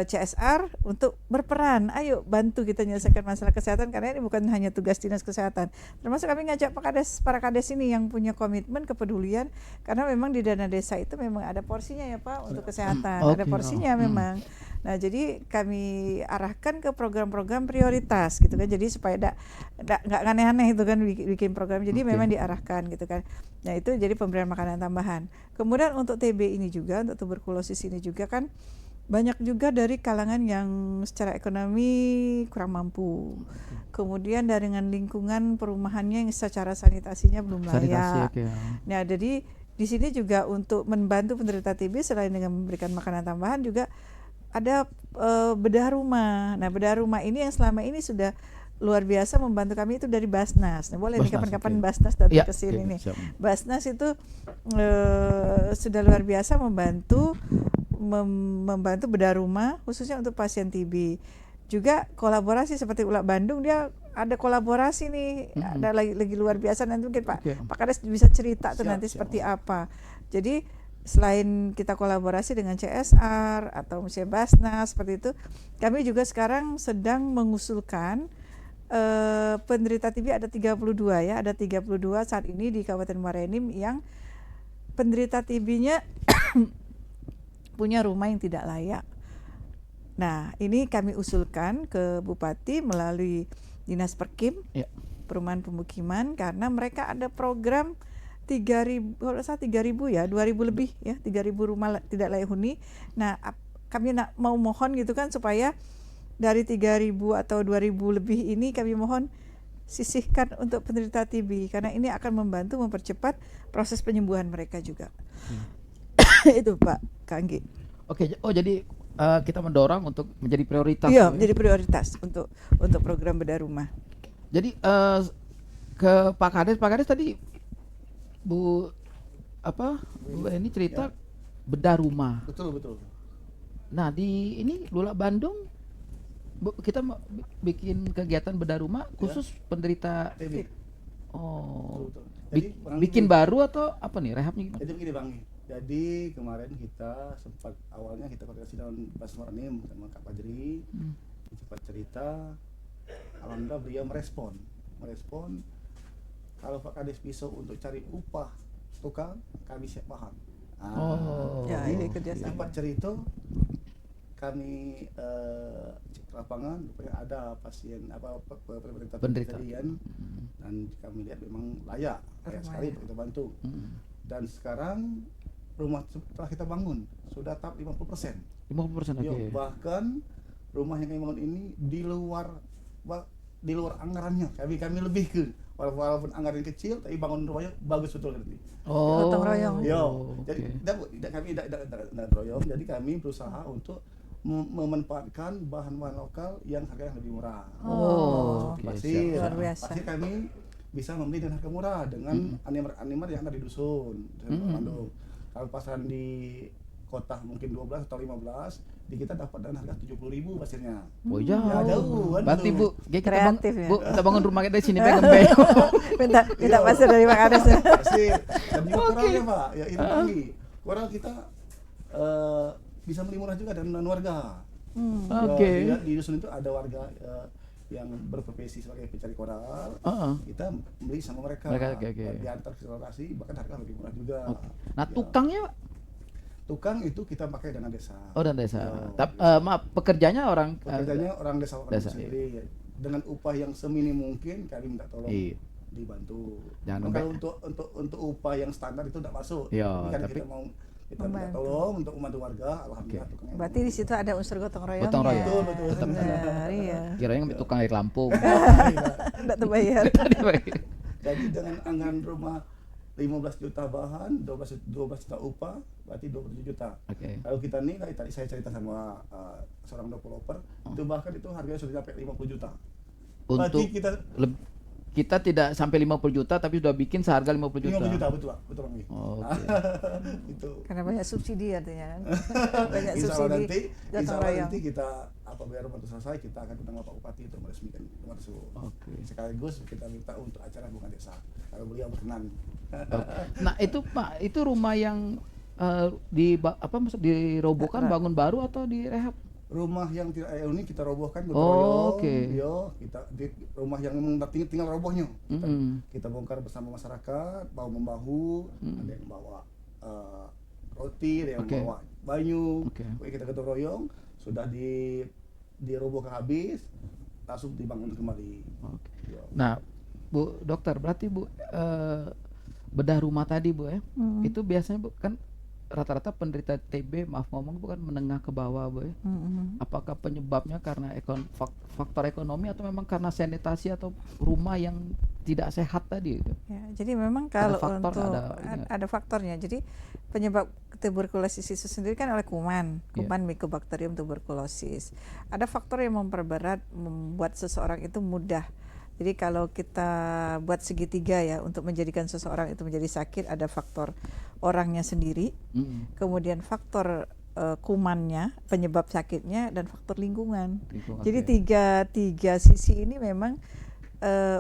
CSR untuk berperan, ayo bantu kita menyelesaikan masalah kesehatan, karena ini bukan hanya tugas dinas kesehatan. Termasuk kami ngajak para kades ini yang punya komitmen, kepedulian, karena memang di dana desa itu memang ada porsinya ya Pak untuk kesehatan, ada porsinya memang. Nah, jadi kami arahkan ke program-program prioritas gitu kan, jadi supaya nggak aneh-aneh itu kan bikin program, jadi memang diarahkan gitu kan. Nah, itu jadi pemberian makanan tambahan. Kemudian untuk TB ini juga, untuk tuberkulosis ini juga kan banyak juga dari kalangan yang secara ekonomi kurang mampu. Kemudian dengan lingkungan perumahannya yang secara sanitasinya belum layak. Nah, jadi di sini juga untuk membantu penderita TB selain dengan memberikan makanan tambahan juga ada bedah rumah. Nah, bedah rumah ini yang selama ini sudah luar biasa membantu kami itu dari Basnas. Nah, boleh nih kapan-kapan Basnas datang ke sini nih. Basnas itu sudah luar biasa membantu bedah rumah khususnya untuk pasien TB. Juga kolaborasi seperti ULA Bandung, dia ada kolaborasi nih, ada lagi luar biasa. Nanti mungkin Pak Kades bisa cerita tuh nanti seperti apa. Jadi selain kita kolaborasi dengan CSR atau misalnya Basnas seperti itu, kami juga sekarang sedang mengusulkan penderita TB ada 32 ya, ada 32 saat ini di Kabupaten Muara Enim yang penderita TB-nya punya rumah yang tidak layak. Nah, ini kami usulkan ke Bupati melalui Dinas Perkim, Perumahan Pemukiman, karena mereka ada program 3.000, kalau saya 3.000 ya, 2.000 lebih ya, 3.000 rumah tidak layak huni. Nah, kami mau mohon gitu kan supaya dari 3.000 atau 2.000 lebih ini kami mohon sisihkan untuk penderita TB, karena ini akan membantu mempercepat proses penyembuhan mereka juga. Itu Pak Kanggi. Oke, jadi kita mendorong untuk menjadi prioritas. Iya, menjadi prioritas untuk program bedah rumah. Jadi ke Pak Kades tadi Bu ini cerita bedah rumah. Betul. Nah, di ini Lula Bandung kita bikin kegiatan bedah rumah khusus penderita TB. Oh. Betul. Jadi, bikin baru atau apa nih rehabnya gimana? Jadi begini Bang, jadi kemarin kita sempat awalnya kita koordinasi dengan Bas Moranim sama Kak Fajri, sempat cerita, alhamdulillah beliau merespon kalau Pak Kades bisa untuk cari upah tukang, kami siap paham. Ya, ini kerjasama. Sempat cerita kami cek lapangan, ada pasien penderita dan kami lihat memang layak sekali untuk kita bantu. Dan sekarang rumah setelah kita bangun sudah tahap 50%. 50%. Oke. Bahkan rumah yang kami bangun ini di luar anggarannya. Kami lebih ke walaupun anggaran kecil tapi bangun rumahnya bagus betul nanti. Gotong royong. Jadi kami tidak royong. Jadi kami berusaha untuk memanfaatkan bahan-bahan lokal yang harganya lebih murah. Pasti kami bisa membeli dengan harga murah dengan animer yang ada di dusun. Kalau pasaran di kota mungkin 12 atau 15, di kita dapat dengan harga 70.000 pasirnya. Oh iya. Ya, jauh. Berarti Bu, kreatif ya. Bu, kita bangun rumah kita di sini pengen bel. minta pasir dari Pak Kades. Pasir. Dan juga koralnya Pak, ya itu tinggi. Koral kita bisa beli murah juga dan warga. Oke. Di dusun itu ada warga yang berprofesi sebagai pencari koral, Heeh. kita beli sama mereka, Oke. diantar ke lokasi, bahkan harga lebih murah juga. Oke. Nah, Ya. tukangnya Pak? Tukang itu kita pakai dana desa. Oh, dan desa. Ya, Maaf, pekerjanya orang pekerjanya orang desa desa, sendiri. Dengan upah yang seminim mungkin kami minta tolong Iya. dibantu. Jangan Kalau untuk upah yang standar itu tidak masuk. Iya, Tapi kan tapi- kita minta tolong untuk membantu warga, alhamdulillah tukangnya. Berarti di situ ada unsur gotong royongnya. Gotong royong. Betul. Tetap ada. Benar, iya. Kiranya tukang air Lampung. Tidak terbayar. Jadi dengan anggaran rumah 15 juta bahan, 12 juta upah, berarti 27 juta. Oke. Kalau kita nilai, tadi saya cerita sama seorang developer, itu bahkan itu harganya sudah sampai 50 juta. Berarti Untuk kita kita tidak sampai 50 juta tapi sudah bikin seharga 50 juta. 50 juta, betul Pak, betul Bang. Oh, oke. Itu. Karena banyak subsidi artinya kan. Banyak Insya Allah subsidi nanti, gotong royong. kita apabila rumah itu selesai, kita akan undang Bapak Bupati untuk meresmikan rumah tersebut. Oke. Sekaligus kita minta untuk acara bunga desa. Kalau beliau berkenan. Nah, itu Pak, itu rumah yang dirobohkan bangun baru atau direhab? Rumah yang tidak layak huni kita robohkan gotong Oh, royong. oke. Yo, kita di rumah yang memang tinggal robohnya. Mm-mm. Kita bongkar bersama masyarakat, bahu membahu, ada yang bawa roti, ada yang Oke. bawa banyu. Oke. Pokoknya kita gotong royong, sudah dirobohkan habis, langsung dibangun kembali. Oke. Yo. Nah, Bu Dokter, berarti Bu bedah rumah tadi Bu ya. Itu biasanya Bu kan rata-rata penderita TB, maaf ngomong bukan menengah ke bawah Bu ya. Apakah penyebabnya karena faktor ekonomi atau memang karena sanitasi atau rumah yang tidak sehat tadi gitu? Ya, jadi memang kalau faktor, untuk ada- ada faktornya. Jadi penyebab tuberkulosis itu sendiri kan oleh kuman Iya. Mycobacterium tuberculosis. Ada faktor yang memperberat, membuat seseorang itu mudah. Jadi kalau kita buat segitiga ya untuk menjadikan seseorang itu menjadi sakit, ada faktor orangnya sendiri, kemudian faktor kumannya, penyebab sakitnya, dan faktor lingkungan. Lingkungan, Jadi oke. tiga sisi ini memang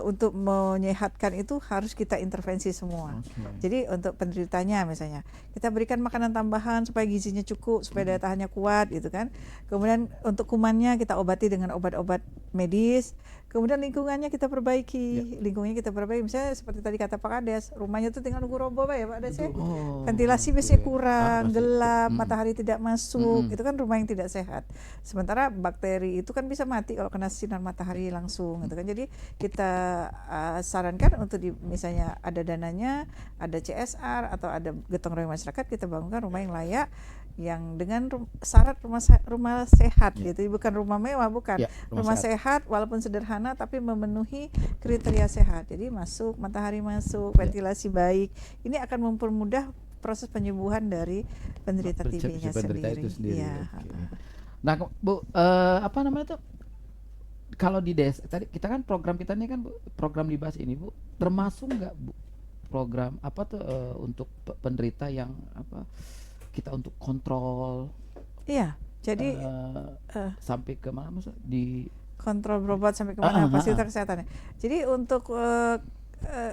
untuk menyehatkan itu harus kita intervensi semua. Oke. Jadi untuk penderitanya misalnya kita berikan makanan tambahan supaya gizinya cukup, supaya daya tahannya kuat gitu kan. Kemudian untuk kumannya kita obati dengan obat-obat medis. Kemudian lingkungannya kita perbaiki, misalnya seperti tadi kata Pak Kades, rumahnya tuh tinggal nunggu roboh ya Pak Kades ya. Oh, Ventilasi oke. biasanya kurang, Masih- gelap, matahari tidak masuk, Mm-mm. itu kan rumah yang tidak sehat. Sementara bakteri itu kan bisa mati kalau kena sinar matahari langsung gitu kan. Jadi kita sarankan untuk misalnya ada dananya, ada CSR atau ada gotong royong masyarakat, kita bangunkan rumah yang layak, yang dengan syarat rumah sehat gitu, bukan rumah mewah, bukan. Ya, rumah sehat walaupun sederhana tapi memenuhi kriteria sehat. Jadi masuk, matahari masuk, ventilasi baik. Ini akan mempermudah proses penyembuhan dari penderita TB-nya penderita sendiri. itu sendiri. Iya. Oke. Nah, Bu, apa namanya tuh? Kalau di desa tadi kita kan program kita ini kan Bu, program Libas ini Bu, termasuk nggak Bu program apa tuh untuk penderita yang apa kita untuk kontrol Iya. Jadi sampai ke mana maksud di kontrol berobat sampai kemana fasilitas kesehatannya. Jadi untuk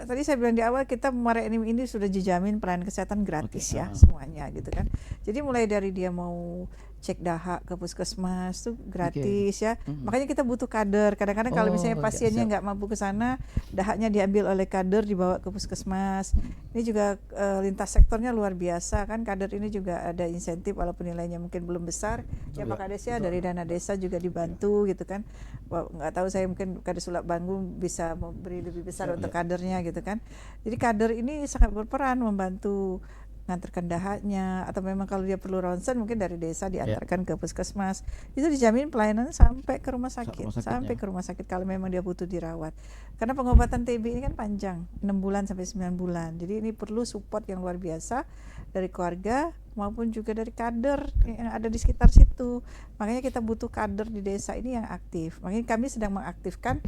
tadi saya bilang di awal kita Muara Enim ini sudah dijamin pelayanan kesehatan gratis ya semuanya gitu kan. Jadi mulai dari dia mau cek dahak ke puskesmas tuh gratis ya. Makanya kita butuh kader. Kadang-kadang kalau misalnya pasiennya nggak mampu ke sana, dahaknya diambil oleh kader dibawa ke puskesmas. Ini juga lintas sektornya luar biasa kan. Kader ini juga ada insentif walaupun nilainya mungkin belum besar. Ya Pak Kades ya dari dana desa juga dibantu gitu kan. Wah, nggak tahu saya mungkin Kades Sulak Banggung bisa memberi lebih besar untuk kadernya gitu kan. Jadi kader ini sangat berperan membantu ngantarkan dahaknya, atau memang kalau dia perlu ronsen mungkin dari desa diantarkan ke puskesmas. Itu dijamin pelayanan sampai ke rumah sakit, sampai ke rumah sakit kalau memang dia butuh dirawat. Karena pengobatan TB ini kan panjang, 6 bulan sampai 9 bulan. Jadi ini perlu support yang luar biasa dari keluarga maupun juga dari kader yang ada di sekitar situ. Makanya kita butuh kader di desa ini yang aktif. Makanya kami sedang mengaktifkan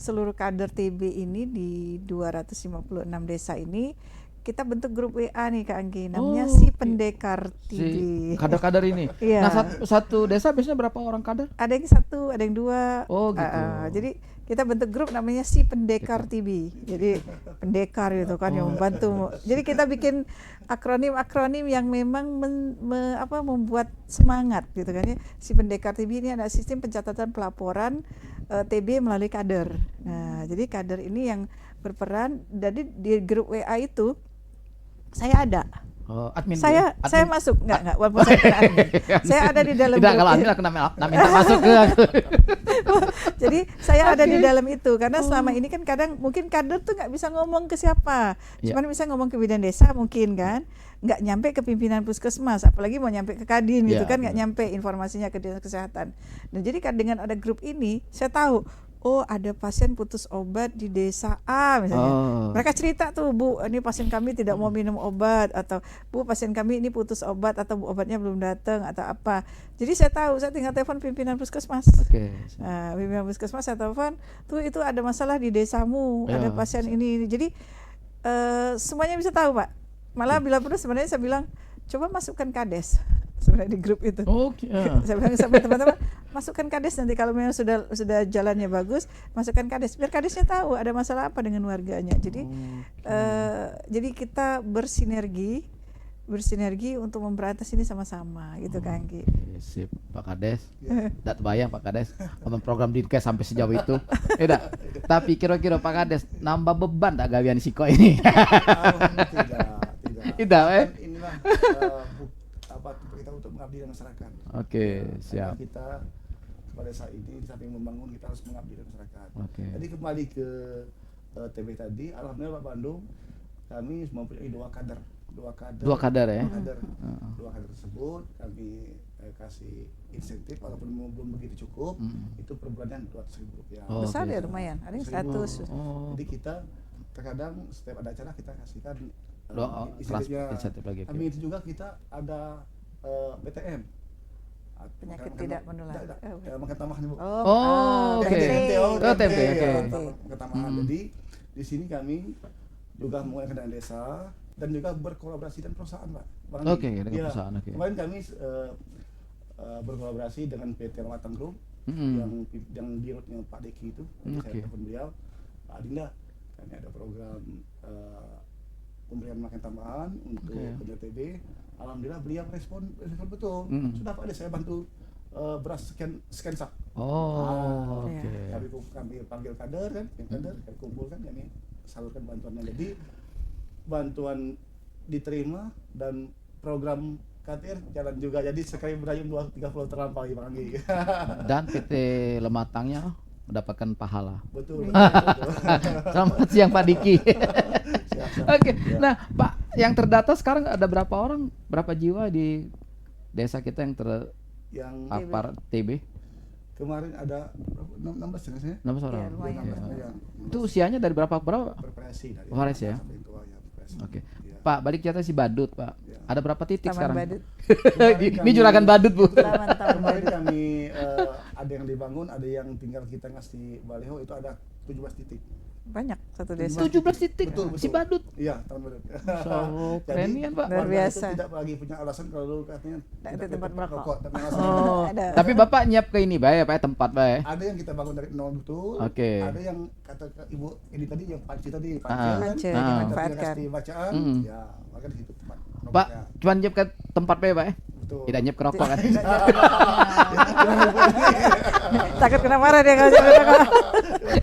seluruh kader TB ini di 256 desa ini. kita bentuk grup WA nih Kak Anggi, namanya Oh, Si oke. Pendekar Si TV. kader-kader ini. Iya. Nah, satu desa biasanya berapa orang kader? Ada yang 1, ada yang 2. Oh, gitu. Jadi kita bentuk grup namanya Si Pendekar TV. Jadi pendekar itu kan yang membantu. Jadi kita bikin akronim-akronim yang memang membuat semangat gitu kan ya. Si Pendekar TV ini ada sistem pencatatan pelaporan TB melalui kader. Nah, jadi kader ini yang berperan. Jadi di grup WA itu saya ada. Oh, admin. Saya Bu, saya admin. masuk enggak walaupun saya bukan admin. Saya ada di dalam Tidak, grup kalau itu. admin aku minta masuk ke aku. Jadi saya ada di Oke. dalam itu karena selama ini kan kadang mungkin kader tuh nggak bisa ngomong ke siapa, Ya. cuman bisa ngomong ke bidan desa mungkin kan, nggak nyampe ke pimpinan puskesmas, apalagi mau nyampe ke kadin gitu Ya, kan, nggak benar. nyampe informasinya ke dinas kesehatan. Nah jadi dengan ada grup ini saya tahu. Oh ada pasien putus obat di desa A misalnya. Oh. Mereka cerita tuh, Bu, ini pasien kami tidak mau minum obat, atau Bu pasien kami ini putus obat, atau Bu obatnya belum datang atau apa. Jadi saya tahu, saya tinggal telepon pimpinan puskesmas. Oke. Nah, pimpinan puskesmas saya telepon, tuh itu ada masalah di desamu, Ya. ada pasien ini. Jadi semuanya bisa tahu Pak. Malah bila perlu sebenarnya saya bilang coba masukkan kades sebenarnya di grup itu. Oke. Saya bilang sama teman-teman, masukkan kades nanti kalau memang sudah jalannya bagus, masukkan kades biar kadesnya tahu ada masalah apa dengan warganya. Jadi jadi kita bersinergi untuk memberantas ini sama-sama gitu Kang Anggi. Sip, Pak Kades. Tidak terbayang Pak Kades program Dinkes sampai sejauh itu. Tidak. Tapi kira-kira Pak Kades nambah beban tak gawian Siko ini? Tidak. Tidak, Inilah kita untuk mengabdi dengan masyarakat. Oke, Karena siap. Kita pada saat ini di samping membangun kita harus mengabdi dengan masyarakat. Oke. Jadi kembali ke TB tadi, alhamdulillah Pak Bandung kami mempunyai dua kader. Dua kader ya? Dua kader tersebut kami kasih insentif walaupun belum begitu cukup, itu per bulannya 200.000 rupiah. Oh, Besar oke. ya lumayan, ada yang 100. Oh. Jadi kita terkadang setiap ada acara kita kasihkan Insentif lagi. Kami itu juga kita ada PTM. Penyakit tidak menular. Makan tambahan Bu. Oh, oke. TMT. Makan tambahan. Jadi di sini kami juga menggunakan dana desa dan juga berkolaborasi dengan perusahaan, Pak. Oke, dengan perusahaan, oke. Kemarin kami berkolaborasi dengan PT Ramatang Group yang dirutnya Pak Deki itu. Saya telepon beliau, Pak Adinda, kami ada program pemberian makan tambahan untuk penyakit TB. Alhamdulillah beliau respon betul. Sudah Pak, saya bantu beras sekian sak. Oh, oke. Kami panggil kader kan, kader kami kumpulkan, kami salurkan bantuannya. Jadi bantuan diterima dan program KTR jalan juga. Jadi sekali berayun 30 terlampaui Bang Anggi. Dan PT Lematangnya mendapatkan pahala. Betul. Selamat siang Pak Diki. Siap. Oke. Nah, Pak, yang terdata sekarang ada berapa orang, berapa jiwa di desa kita yang terpapar TB? Kemarin ada 16 ya saya. 16 orang. Ya, lumayan. Ya. Itu usianya dari berapa Bervariasi dari Bervariasi ya? sampai tua ya, bervariasi. Oke. Ya. Pak, balik cerita si Badut, Pak. Ya. Ada berapa titik Taman sekarang? Badut. Ini juragan Badut, Bu. Taman Kemarin Badut. kami ada yang dibangun, ada yang tinggal kita ngasih baliho, itu ada 17 titik. Banyak satu desa. 17 titik Betul. si Badut. Iya, tahun baru. So, keren Pak. Luar warga biasa. itu tidak lagi punya alasan kalau katanya Ada tidak tempat punya merokok. tapi alasan Oh, Ada. tapi Bapak nyiap ke ini, Pak ya, tempat, Pak ya? ada yang kita bangun dari nol betul. Oke. Ada yang kata Ibu ini tadi yang panci tadi, Ah. Panci, Kita dimanfaatkan. kasih bacaan, Mm. ya maka di situ tempat. Pak, nomornya. cuman nyiap ke tempat, Pak ya, Pak ya? Betul. Tidak nyiap ke rokok kan? Takut kena marah dia kalau jadi rokok.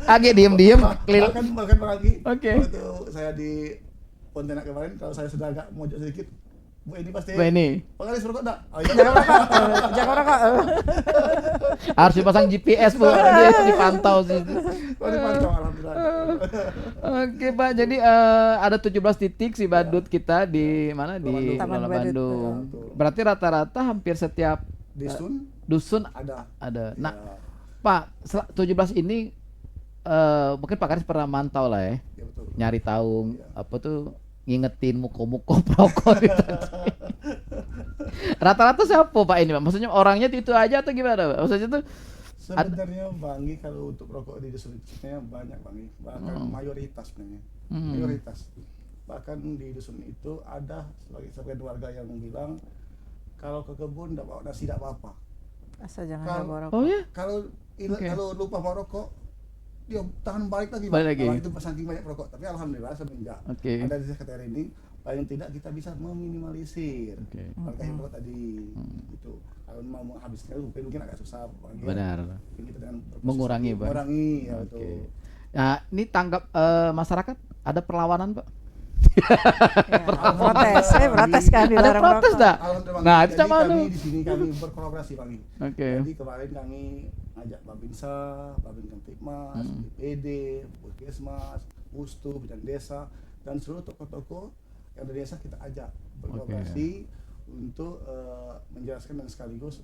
Agak diem-diem, kelil. Bahkan lagi. Oke. Waktu saya di Pontianak kemarin, kalau saya sudah agak mojok sedikit, Bu ini pasti. Bu ini. Pak Galis merokok enggak? Oh iya. Jangan rokok. Jangan rokok. Harus dipasang GPS, Bu. Dipantau sih. Oh, dipantau, alhamdulillah. Oke, Pak. Jadi ada 17 titik si Badut kita di mana di Taman Pengelola Badut. Bandung. Betul. Berarti rata-rata hampir setiap dusun Ada. ada. Nah, Ya, Pak, 17 ini mungkin Pak Karis pernah mantau lah ya. ya betul. Nyari tahu apa tuh ngingetin muko-muko perokok gitu. Rata-rata siapa Pak ini, Pak? Maksudnya orangnya itu aja atau gimana, Pak? Maksudnya tuh Sebenarnya Bang Gi, kalau untuk rokok di dusun itu sebenarnya banyak Bang Gi. Bahkan mayoritas sebenarnya. Mayoritas. bahkan di dusun itu ada sebagian warga yang bilang kalau ke kebun tidak bawa nasi tidak apa-apa. Asal jangan Kalau- bawa rokok. Oh ya? Kalau Oke. kalau lupa bawa rokok, dia tahan balik lagi. Balik lagi. Kalau itu saking banyak rokok. Tapi alhamdulillah semenjak Oke. ada di sekitar ini, paling tidak kita bisa meminimalisir Oke. pakai yang rokok tadi. Gitu. Kalau mau menghabiskan mungkin agak susah. Bang, ya. Benar. Mungkin kita dengan Mengurangi, Pak. mengurangi ya Oke. betul. Nah, ini tanggap masyarakat ada perlawanan, Pak? Ya, protes kan Ada dilarang protes rokok. dah? Alhamdulillah. Nah, itu Jadi sama kami tuh. di sini kami berkolaborasi Bang. Oke. Jadi kemarin kami ngajak Babinsa, Babin Kamtipmas, BPD, Puskesmas, Pustu, Bidan Desa dan seluruh tokoh-tokoh yang dari desa kita ajak berkolaborasi untuk menjelaskan dan sekaligus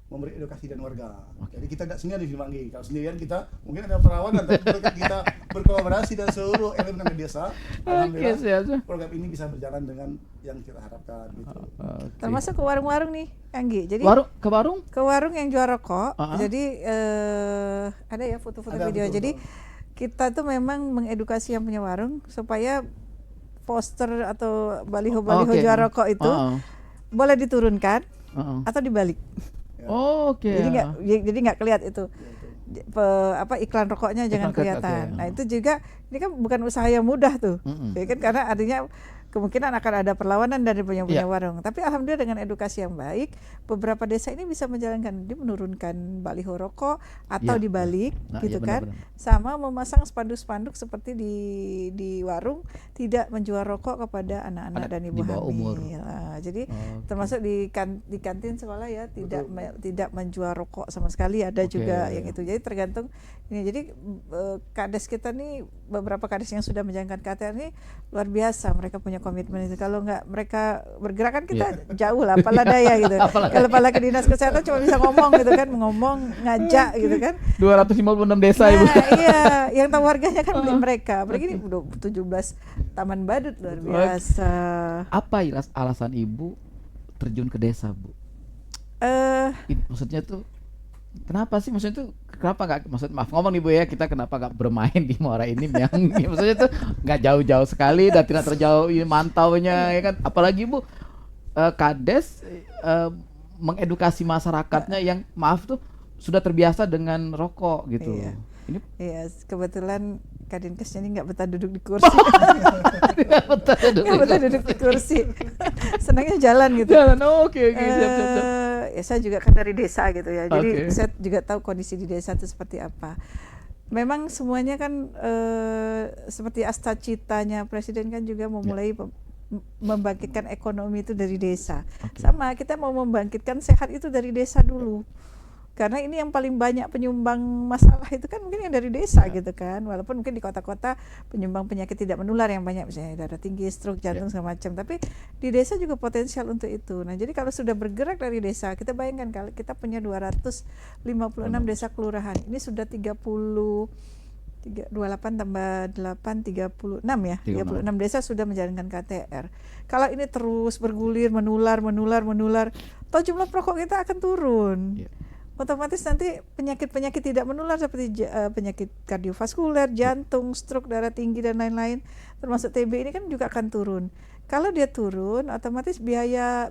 memberi edukasi dan warga. Jadi kita tidak sendirian di sini Banggi. Kalau sendirian kita mungkin ada perlawanan, tapi ketika kita berkolaborasi dan seluruh elemen dari desa, alhamdulillah siap. program ini bisa berjalan dengan yang kita harapkan gitu. Oke. Termasuk ke warung-warung nih, Anggi. Jadi Ke warung? ke warung yang jual rokok. Uh-huh. Jadi ada ya foto-foto Ada, video. betul, Jadi betul. kita tuh memang mengedukasi yang punya warung supaya poster atau baliho-baliho Oke. jual rokok itu boleh diturunkan atau dibalik. Oke. Jadi nggak kelihatan itu. Iklan rokoknya jangan Iklan kelihatan. oke. Nah itu juga ini kan bukan usaha yang mudah tuh, Mm-mm. ya kan, karena artinya kemungkinan akan ada perlawanan dari punya Iya. warung. Tapi alhamdulillah dengan edukasi yang baik, beberapa desa ini bisa menjalankan, dia menurunkan baliho rokok atau Iya. dibalik, Nah, gitu iya, kan, benar-benar. sama memasang spanduk-spanduk seperti di warung, tidak menjual rokok kepada anak-anak Anak dan ibu di bawah umur. hamil. Nah, jadi Oke. termasuk di kantin sekolah ya tidak Betul. tidak menjual rokok sama sekali, ada Oke. juga yang itu. Jadi tergantung ini. Jadi kades kita nih, beberapa kades yang sudah menjalankan KTR ini luar biasa, mereka punya komitmen itu. Kalau nggak mereka bergerak kan kita jauh lah, apalah daya gitu. Kalau pala ke dinas kesehatan cuma bisa ngomong gitu kan, ngajak gitu kan. 256 desa, Ibu. Nah, iya, yang tahu warganya kan beli mereka. Apalagi ini udah 17 Taman Badut, luar biasa. Apa alasan Ibu terjun ke desa, Bu? Maksudnya tuh kenapa sih? Maksudnya tuh kenapa nggak? Maaf ngomong nih Bu ya, kita kenapa nggak bermain di Muara ini yang maksudnya tuh nggak jauh-jauh sekali dan tidak terjauh mantaunya ya kan? Apalagi Bu Kades mengedukasi masyarakatnya yang maaf tuh sudah terbiasa dengan rokok gitu. Iya. Ini Iya, kebetulan Kadinkesnya ini nggak betah duduk di kursi. nggak betah duduk. Nggak betah duduk di kursi. Senangnya jalan gitu. Jalan, oke, siap. Ya saya juga kan dari desa gitu ya. Jadi Oke. saya juga tahu kondisi di desa itu seperti apa. Memang semuanya kan seperti cita-citanya Presiden kan juga memulai membangkitkan ekonomi itu dari desa. Oke. Sama kita mau membangkitkan sehat itu dari desa dulu. Karena ini yang paling banyak penyumbang masalah itu kan mungkin yang dari desa gitu kan. Walaupun mungkin di kota-kota penyumbang penyakit tidak menular yang banyak, misalnya darah tinggi, stroke, jantung segala macam. Tapi di desa juga potensial untuk itu. Nah, jadi kalau sudah bergerak dari desa, kita bayangkan kalau kita punya 256 desa kelurahan. Ini sudah 28 tambah 8 36 ya. 36 desa sudah menjalankan KTR. Kalau ini terus bergulir, menular, toh jumlah perokok kita akan turun. Yeah. Otomatis nanti penyakit-penyakit tidak menular seperti penyakit kardiovaskuler, jantung, stroke, darah tinggi dan lain-lain, termasuk TB ini kan juga akan turun. Kalau dia turun, otomatis biaya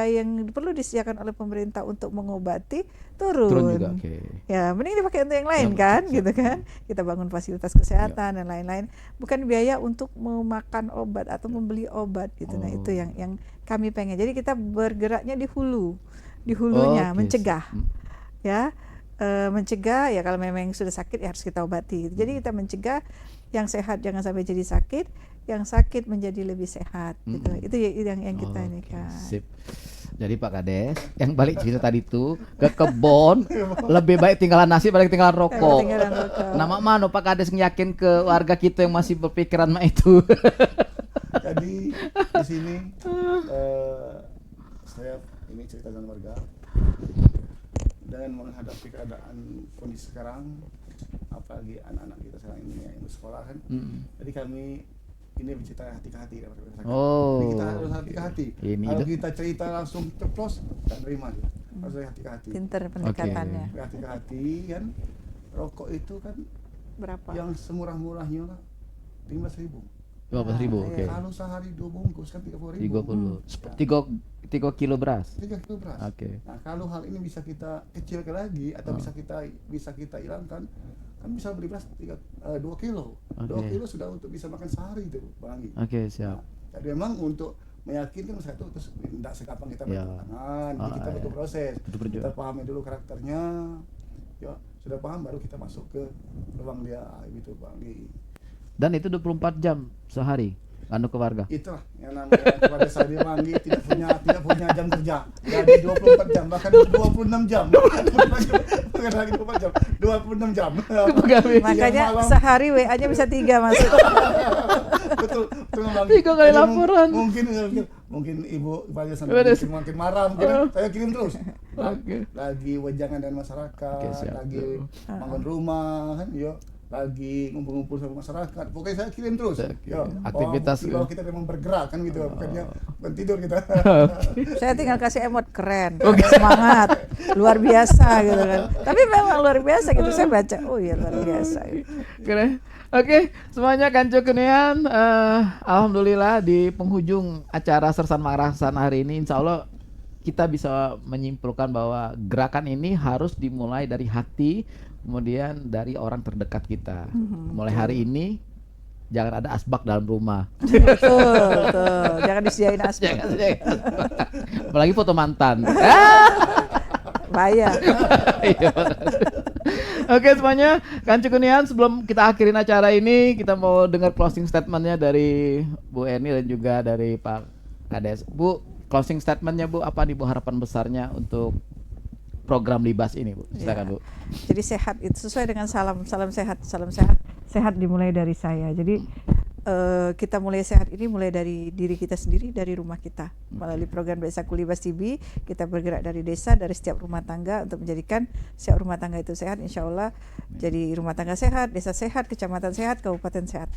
yang perlu disediakan oleh pemerintah untuk mengobati turun. Juga, oke. Ya, mending dipakai untuk yang lain Ya, kan, siap. gitu kan. Kita bangun fasilitas kesehatan dan lain-lain, bukan biaya untuk memakan obat atau membeli obat gitu. Nah, itu yang kami pengen. Jadi kita bergeraknya di hulunya, Oke. mencegah. Ya, mencegah ya, kalau memang sudah sakit ya harus kita obati. Jadi kita mencegah yang sehat jangan sampai jadi sakit, yang sakit menjadi lebih sehat gitu. Itu yang kita ini kan. Sip. Jadi Pak Kades, yang balik cerita tadi tuh ke kebon lebih baik tinggalan nasi balik tinggalan rokok. Tinggalan rokok. Nama mana Pak Kades nyakin ke warga kita yang masih berpikiran mah itu. Jadi di sini saya ini cerita dengan warga dan menghadapi keadaan kondisi sekarang, apalagi anak-anak kita sekarang ini yang bersekolah kan. Jadi kami ini bercerita hati ke hati. Oh. Jadi kita harus hati ke hati. Ini Kalau itu- kita cerita langsung ceplos, tak terima dia. Harus dari hati ke hati. Pinter pendekatannya. Oke. Hati ke hati kan. Rokok itu kan Berapa? yang semurah-murahnya lah 15.000. 15.000, Iya. oke. Kalau sehari 2 bungkus kan 30.000. 3 kilo beras. 3 kilo beras. Oke. Nah, kalau hal ini bisa kita kecilkan lagi atau bisa kita hilangkan, kan bisa beli beras 2 kilo. Oke. 2 kilo sudah untuk bisa makan sehari itu, Bang Anggi. Oke, siap. Jadi memang untuk meyakinkan masyarakat itu terus tidak segampang kita Ya. bertepuk tangan, jadi kita iya. butuh proses. Butuh berjuang. Kita pahami dulu karakternya, ya sudah paham baru kita masuk ke ruang dia gitu, Bang Anggi. Dan itu 24 jam sehari anu ke warga. Itulah yang namanya kepada saya di Bang Anggi tidak punya jam kerja. Jadi 24 jam bahkan 26 jam. Bukan lagi 24 jam, 26 jam. Makanya Siang malam. sehari WA-nya bisa 3 masuk. betul Bang. 3 kali Jadi laporan. mungkin ibu banyak Waduh. sampai makin marah mungkin saya kirim terus. Oke. Lagi wejangan dan masyarakat, Oke, siap. lagi bangun rumah kan, yo lagi ngumpul-ngumpul sama masyarakat. Pokoknya saya kirim terus. Oke. Yo, Aktivitas, bahwa kita memang bergerak kan gitu, bukannya tidur kita. Saya tinggal kasih emot keren, semangat, luar biasa gitu kan. Tapi memang luar biasa gitu, saya baca, oh iya luar biasa. Gitu. Keren. Oke, semuanya Kanco Kunian, alhamdulillah di penghujung acara Sersan Mangrasan hari ini, insya Allah kita bisa menyimpulkan bahwa gerakan ini harus dimulai dari hati, kemudian dari orang terdekat kita. Mulai hari ini jangan ada asbak dalam rumah. Betul, jangan disediain asbak. Jangan. Apalagi foto mantan. Bahaya. Iya. Oke semuanya, Kanco Kunian, sebelum kita akhirin acara ini, kita mau dengar closing statementnya dari Bu Eni dan juga dari Pak Kades. Bu, closing statementnya Bu, apa nih Bu harapan besarnya untuk program Libas ini Bu? Silakan Bu. Jadi sehat itu sesuai dengan salam sehat dimulai dari saya. Jadi kita mulai sehat ini mulai dari diri kita sendiri, dari rumah kita. Melalui program Desaku Libas TB, kita bergerak dari desa, dari setiap rumah tangga untuk menjadikan setiap rumah tangga itu sehat. Insya Allah jadi rumah tangga sehat, desa sehat, kecamatan sehat, kabupaten sehat,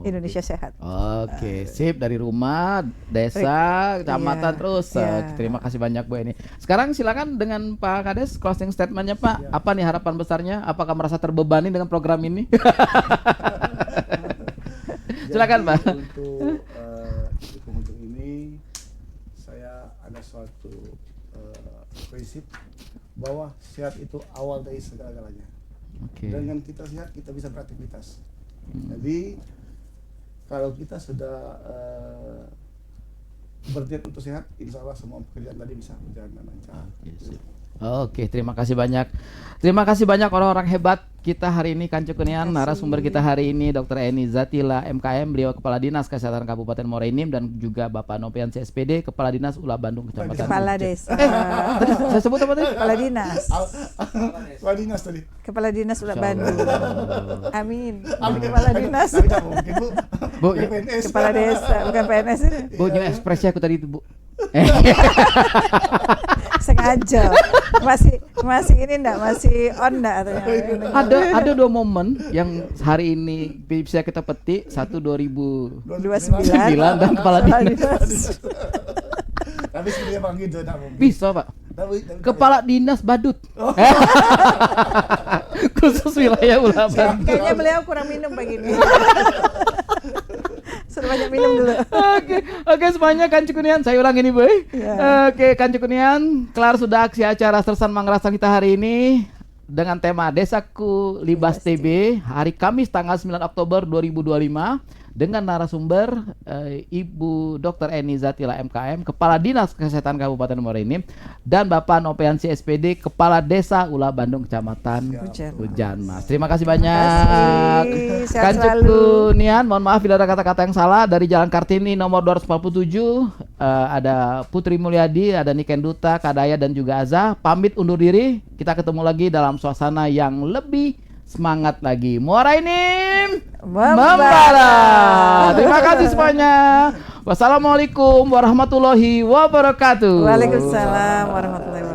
Indonesia sehat. Oke, sip, dari rumah, desa, kecamatan, Iya, terus. iya. Terima kasih banyak Bu Eni. Sekarang silakan dengan Pak Kades closing statementnya Pak. Apa nih harapan besarnya? Apakah merasa terbebani dengan program ini? Silakan, Pak. Untuk di penghujung ini saya ada suatu prinsip bahwa sehat itu awal dari segala-galanya. Oke. Dengan kita sehat kita bisa beraktivitas. Jadi kalau kita sudah berniat untuk sehat, insya Allah semua pekerjaan tadi bisa berjalan dengan lancar. Oke, terima kasih banyak. Terima kasih banyak orang-orang hebat kita hari ini, Kanco Kunian. Narasumber kita hari ini Dr. Eni Zatila MKM, beliau Kepala Dinas Kesehatan Kabupaten Muara Enim, dan juga Bapak Nopian CSPD, Kepala Dinas Ula Bandung Kecamatan. Kepala desa. Tadi saya sebut apa tadi? Kepala dinas. Kepala dinas tadi. Kepala dinas Ula Insya Allah. Bandung. Amin. Kepala dinas. Tapi nggak mungkin Bu. Bu, PNS. Kepala desa, bukan PNS ini. Bu, new ekspresi aku tadi itu Bu. Sengaja. Masih ini enggak, masih on enggak atau Ada 2 momen yang hari ini bisa kita petik. 2029 dan Kepala Dinas. Tapi sebenarnya Bang gitu enggak mungkin. Bisa Pak. Tapi- Kepala Dinas Badut. Khusus wilayah Ula Bandung. Kayaknya beliau kurang minum begini. Suruh banyak minum dulu. Oke semuanya, Kanco Kunian, saya ulang ini Boy. Ya. Oke, Kanco Kunian, kelar sudah aksi acara Sersan Mangrasan kita hari ini dengan tema Desaku Libas TB hari Kamis tanggal 9 Oktober 2025 dengan narasumber Ibu Dr. Eni Zatila MKM, Kepala Dinas Kesehatan Kabupaten Muara Enim, dan Bapak Nopian CSPD, Kepala Desa Ula Bandung Kecamatan Hujan Mas. Terima kasih banyak. kasih. Sehat Kanco selalu. Kunian, mohon maaf bila ada kata-kata yang salah. Dari Jalan Kartini nomor 247 ada Putri Mulyadi, ada Niken Duta, Kadaya, dan juga Aza. Pamit undur diri. Kita ketemu lagi dalam suasana yang lebih semangat lagi. Muara Enim membara. Terima kasih semuanya. Wassalamualaikum warahmatullahi wabarakatuh. Waalaikumsalam warahmatullahi wabarakatuh.